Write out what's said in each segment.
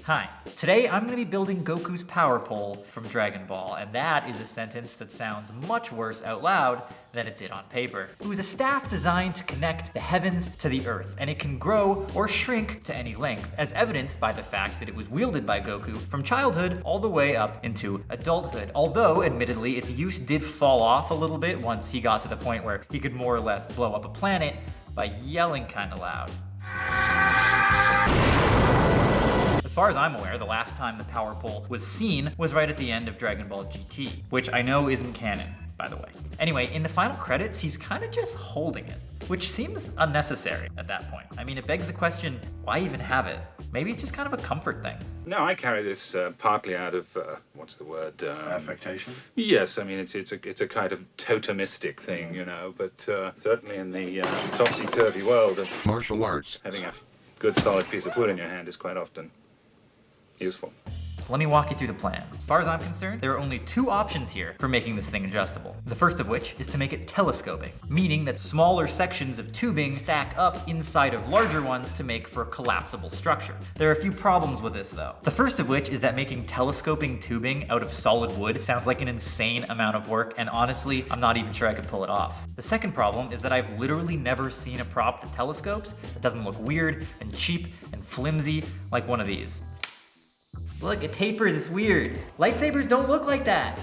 Hi, today I'm going to be building Goku's power pole from Dragon Ball, and that is a sentence that sounds much worse out loud than it did on paper. It was a staff designed to connect the heavens to the earth, and it can grow or shrink to any length, as evidenced by the fact that it was wielded by Goku from childhood all the way up into adulthood. Although, admittedly, its use did fall off a little bit once he got to the point where he could more or less blow up a planet by yelling kinda loud. As far as I'm aware, the last time the power pole was seen was right at the end of Dragon Ball GT, which I know isn't canon, by the way. Anyway, in the final credits, he's kind of just holding it, which seems unnecessary at that point. I mean, it begs the question, why even have it? Maybe it's just kind of a comfort thing. No, I carry this partly out of, what's the word? Affectation? Yes, I mean, it's a kind of totemistic thing, you know, but certainly in the topsy-turvy world of martial arts, having a good solid piece of wood in your hand is quite often useful. Let me walk you through the plan. As far as I'm concerned, there are only two options here for making this thing adjustable. The first of which is to make it telescoping, meaning that smaller sections of tubing stack up inside of larger ones to make for a collapsible structure. There are a few problems with this though. The first of which is that making telescoping tubing out of solid wood sounds like an insane amount of work, and honestly, I'm not even sure I could pull it off. The second problem is that I've literally never seen a prop that telescopes that doesn't look weird and cheap and flimsy like one of these. Look, it tapers, it's weird. Lightsabers don't look like that.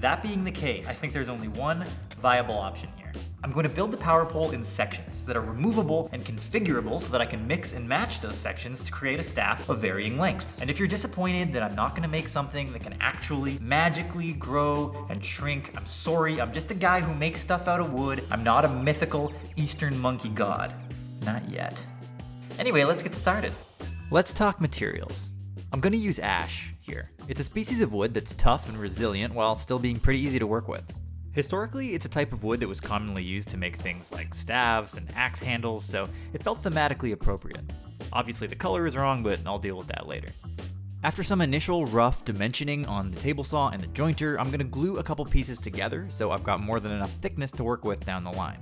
That being the case, I think there's only one viable option here. I'm going to build the power pole in sections that are removable and configurable so that I can mix and match those sections to create a staff of varying lengths. And if you're disappointed that I'm not going to make something that can actually magically grow and shrink, I'm sorry, I'm just a guy who makes stuff out of wood. I'm not a mythical Eastern monkey god. Not yet. Anyway, let's get started. Let's talk materials. I'm gonna use ash here. It's a species of wood that's tough and resilient while still being pretty easy to work with. Historically, it's a type of wood that was commonly used to make things like staves and axe handles, so it felt thematically appropriate. Obviously the color is wrong, but I'll deal with that later. After some initial rough dimensioning on the table saw and the jointer, I'm gonna glue a couple pieces together so I've got more than enough thickness to work with down the line.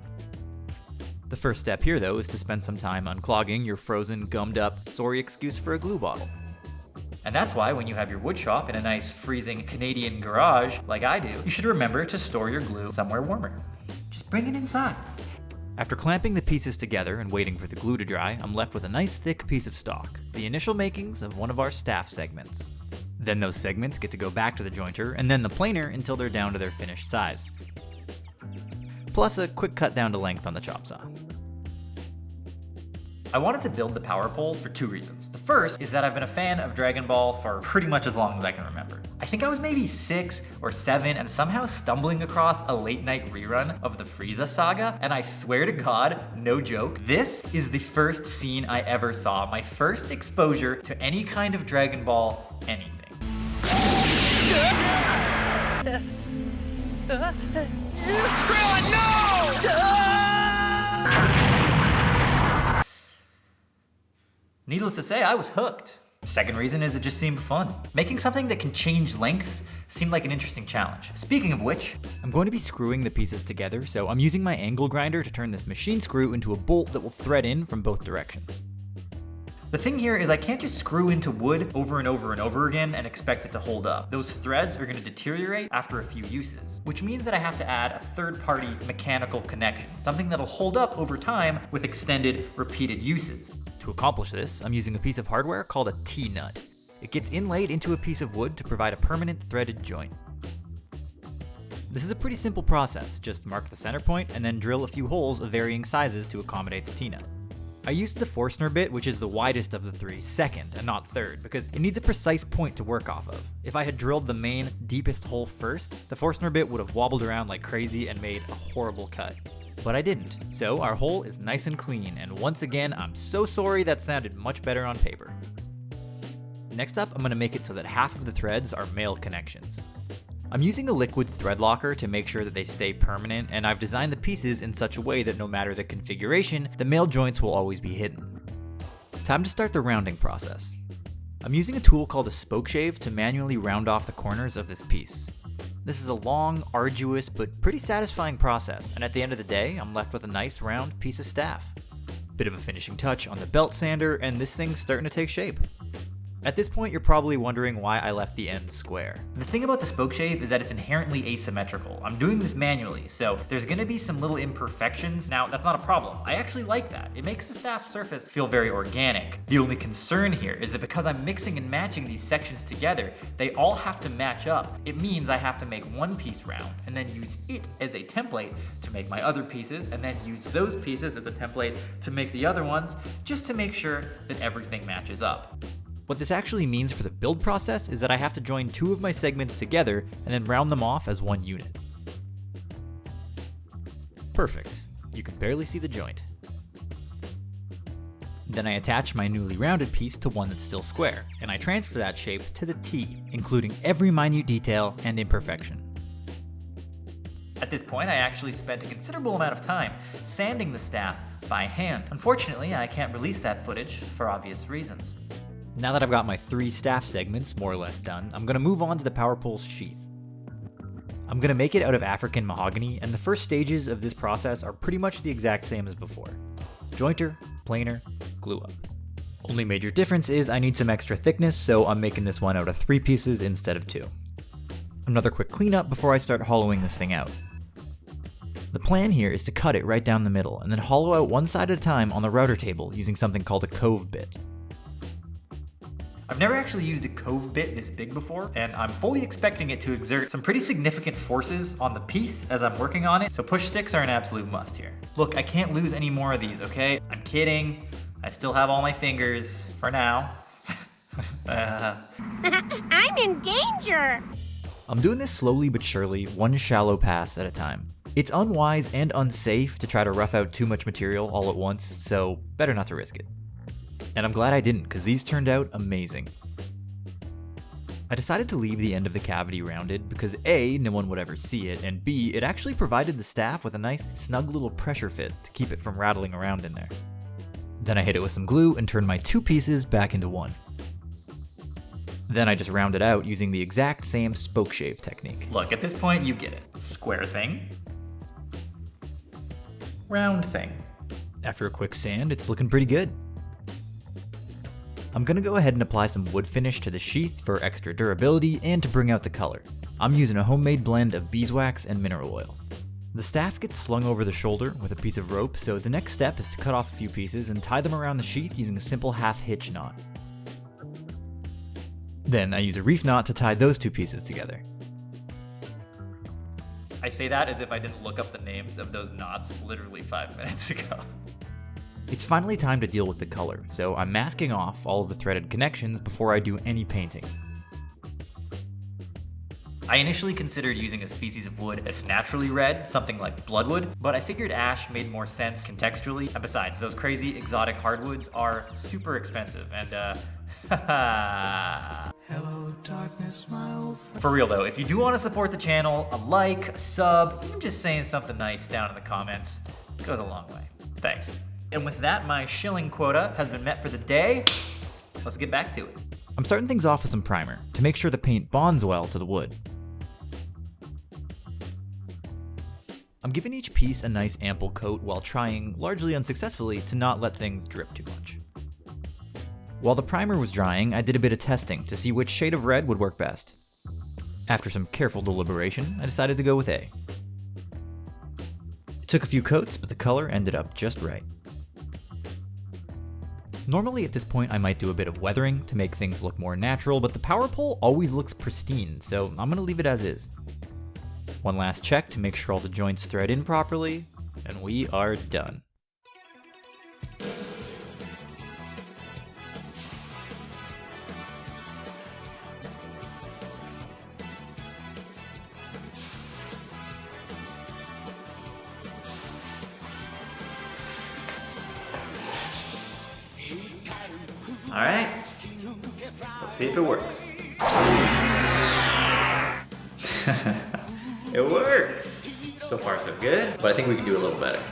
The first step here though is to spend some time unclogging your frozen, gummed up, sorry excuse for a glue bottle. And that's why when you have your wood shop in a nice freezing Canadian garage, like I do, you should remember to store your glue somewhere warmer. Just bring it inside. After clamping the pieces together and waiting for the glue to dry, I'm left with a nice thick piece of stock, the initial makings of one of our staff segments. Then those segments get to go back to the jointer, and then the planer until they're down to their finished size. Plus a quick cut down to length on the chop saw. I wanted to build the power pole for two reasons. The first is that I've been a fan of Dragon Ball for pretty much as long as I can remember. I think I was maybe 6 or 7 and somehow stumbling across a late night rerun of the Frieza saga, and I swear to God, no joke, this is the first scene I ever saw, my first exposure to any kind of Dragon Ball anything. Krillin, no! Needless to say, I was hooked. Second reason is it just seemed fun. Making something that can change lengths seemed like an interesting challenge. Speaking of which, I'm going to be screwing the pieces together, so I'm using my angle grinder to turn this machine screw into a bolt that will thread in from both directions. The thing here is I can't just screw into wood over and over and over again and expect it to hold up. Those threads are going to deteriorate after a few uses, which means that I have to add a third-party mechanical connection, something that'll hold up over time with extended, repeated uses. To accomplish this, I'm using a piece of hardware called a T-nut. It gets inlaid into a piece of wood to provide a permanent threaded joint. This is a pretty simple process. Just mark the center point and then drill a few holes of varying sizes to accommodate the T-nut. I used the Forstner bit, which is the widest of the three, second and not third, because it needs a precise point to work off of. If I had drilled the main, deepest hole first, the Forstner bit would have wobbled around like crazy and made a horrible cut. But I didn't, so our hole is nice and clean, and once again, I'm so sorry that sounded much better on paper. Next up, I'm going to make it so that half of the threads are male connections. I'm using a liquid thread locker to make sure that they stay permanent, and I've designed the pieces in such a way that no matter the configuration, the male joints will always be hidden. Time to start the rounding process. I'm using a tool called a spoke shave to manually round off the corners of this piece. This is a long, arduous, but pretty satisfying process, and at the end of the day, I'm left with a nice round piece of staff. Bit of a finishing touch on the belt sander, and this thing's starting to take shape. At this point, you're probably wondering why I left the end square. The thing about the spoke shape is that it's inherently asymmetrical. I'm doing this manually, so there's gonna be some little imperfections. Now, that's not a problem. I actually like that. It makes the staff surface feel very organic. The only concern here is that because I'm mixing and matching these sections together, they all have to match up. It means I have to make one piece round and then use it as a template to make my other pieces, and then use those pieces as a template to make the other ones, just to make sure that everything matches up. What this actually means for the build process is that I have to join two of my segments together and then round them off as one unit. Perfect. You can barely see the joint. Then I attach my newly rounded piece to one that's still square, and I transfer that shape to the T, including every minute detail and imperfection. At this point, I actually spent a considerable amount of time sanding the staff by hand. Unfortunately, I can't release that footage for obvious reasons. Now that I've got my 3 staff segments more or less done, I'm going to move on to the power pole's sheath. I'm going to make it out of African mahogany, and the first stages of this process are pretty much the exact same as before. Jointer, planer, glue up. Only major difference is I need some extra thickness, so I'm making this one out of 3 pieces instead of 2. Another quick cleanup before I start hollowing this thing out. The plan here is to cut it right down the middle, and then hollow out one side at a time on the router table using something called a cove bit. I've never actually used a cove bit this big before, and I'm fully expecting it to exert some pretty significant forces on the piece as I'm working on it, so push sticks are an absolute must here. Look, I can't lose any more of these, okay? I'm kidding. I still have all my fingers, for now. I'm in danger! I'm doing this slowly but surely, one shallow pass at a time. It's unwise and unsafe to try to rough out too much material all at once, so better not to risk it. And I'm glad I didn't, because these turned out amazing. I decided to leave the end of the cavity rounded because A, no one would ever see it, and B, it actually provided the staff with a nice snug little pressure fit to keep it from rattling around in there. Then I hit it with some glue and turned my 2 pieces back into one. Then I just rounded out using the exact same spoke shave technique. Look, at this point you get it. Square thing. Round thing. After a quick sand, it's looking pretty good. I'm gonna go ahead and apply some wood finish to the sheath for extra durability and to bring out the color. I'm using a homemade blend of beeswax and mineral oil. The staff gets slung over the shoulder with a piece of rope, so the next step is to cut off a few pieces and tie them around the sheath using a simple half hitch knot. Then I use a reef knot to tie those 2 pieces together. I say that as if I didn't look up the names of those knots literally 5 minutes ago. It's finally time to deal with the color, so I'm masking off all of the threaded connections before I do any painting. I initially considered using a species of wood that's naturally red, something like bloodwood, but I figured ash made more sense contextually, and besides, those crazy exotic hardwoods are super expensive, and Hello, darkness, my old friend. For real though, if you do want to support the channel, a like, a sub, even just saying something nice down in the comments goes a long way. Thanks. And with that, my shilling quota has been met for the day. Let's get back to it. I'm starting things off with some primer to make sure the paint bonds well to the wood. I'm giving each piece a nice ample coat while trying, largely unsuccessfully, to not let things drip too much. While the primer was drying, I did a bit of testing to see which shade of red would work best. After some careful deliberation, I decided to go with A. It took a few coats, but the color ended up just right. Normally at this point I might do a bit of weathering to make things look more natural, but the power pole always looks pristine, so I'm gonna leave it as is. One last check to make sure all the joints thread in properly, and we are done. All right, let's see if it works. It works. So far so good, but I think we can do a little better.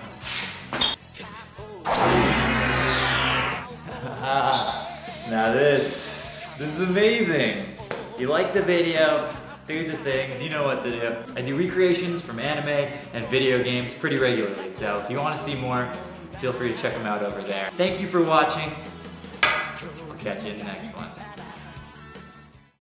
Now this is amazing. If you like the video, do the things, you know what to do. I do recreations from anime and video games pretty regularly, so if you want to see more, feel free to check them out over there. Thank you for watching. Catch you in the next one.